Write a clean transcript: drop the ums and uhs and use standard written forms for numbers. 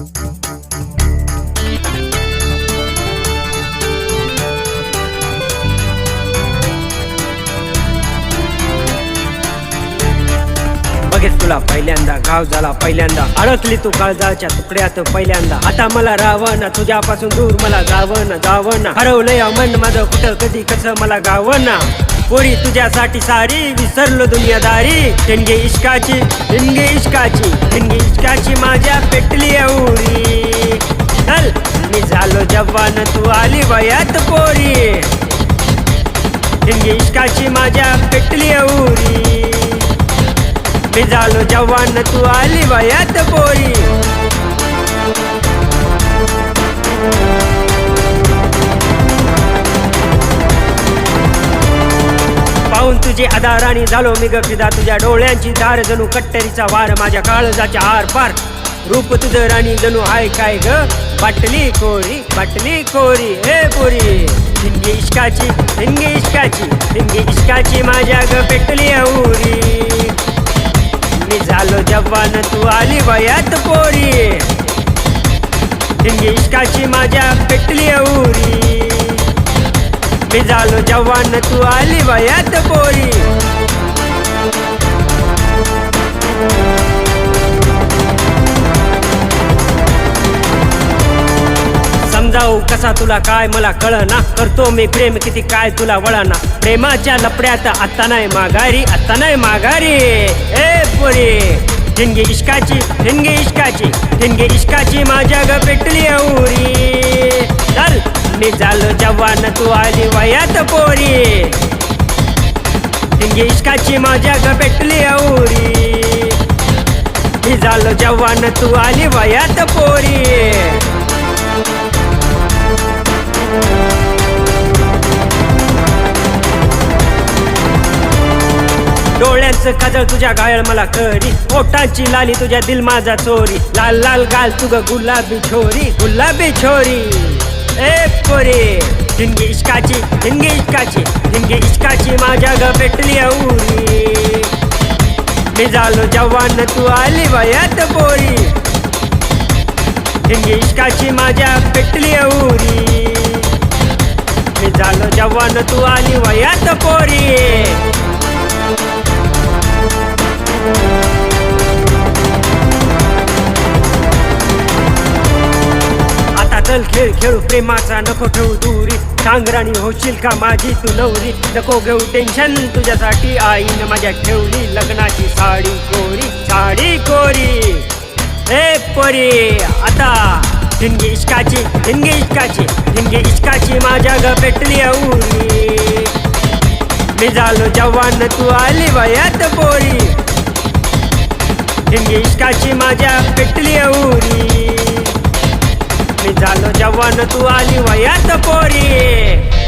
बघेच तुला पहिल्यांदा घाव झाला पहिल्यांदा, अडकली तू काळजाच्या तुकड्यात पहिल्यांदा. आता मला रावण तुझ्यापासून दूर मला जावं ना. हरवलंय मन माझं कुठं कधी कसं मला गावना. पोरी तुझ्यासाठी सारी विसरलो दुनियादारी. ठिणगी इश्काची ठिणगी इश्काची ठिणगी इश्काची माझ्या पेटली उरी. चल मी झालो जवान तू आली वयात पोरी. ठिणगी इश्काची माझ्या पेटली उरी. मी झालो जवान तू आली वयात पोरी. पाहून तुझी आधाराणी झालो मी गफिदा. तुझ्या डोळ्यांची धार जणू कट्टरीचा वार. माझ्या काळजाच्या आर पार रूप तुझं राणी जणू हाय काय ग. बाटली कोरी हे पोरी. ठिणगी इश्काची ठिणगी इश्काची ठिणगी इश्काची माझ्या ग पेटली उरी. मी झालो जवान तू आली वयात पोरी. ठिणगी इश्काची माझ्या पेटली उरी. मी झालो जवान तू आली वयात पोरी. समजावू कसा तुला काय मला कळना. करतो मी प्रेम किती काय तुला वळना. प्रेमाच्या लपड्यात आता नाही माघारी आता नाही माघारी. ए पोरी ठिणगी इश्काची ठिणगी इश्काची ठिणगी इश्काची माझ्या ग पेटली उरी. चल मी झालो जवान तू आली वयात पोरी. ठिणगी इश्काची माझ्या ग पेटली उरी. मी झालो जवान तू आली वयात पोरी. डोळ्यांचं काजळ तुझ्या गायल मला करी. ओठांची लाली तुझ्या दिल माझा चोरी. लाल लाल गाल तुग गुलाबी छोरी. ए पोरी ठिणगी इश्काची ठिणगी इश्काची ठिणगी इश्काची माझ्या ग पेटली उरी. मी झालो जवान तू आली वयात पोरी. ठिणगी इश्काची माझ्या पेटली उरी. मी झालो जवान तू आली वयात पोरी. आता चल खेळ खेळू प्रेमाचा नको ठेवू दूरी. सांगराणी होशील का माझी तू नवरी. नको घेऊ टेन्शन तुझ्यासाठी आईनं माझ्या ठेवली लग्नाची साडी कोरी. ए पोरी आता ठिणगी इश्काची ठिणगी इश्काची ठिणगी इश्काची माझ्या ग पेटली उरी. मी झालो जवान तू आली वयात पोरी. ठिणगी इश्काची माझ्या पेटली उरी. मी झालो जवान तू आली वयात पोरी.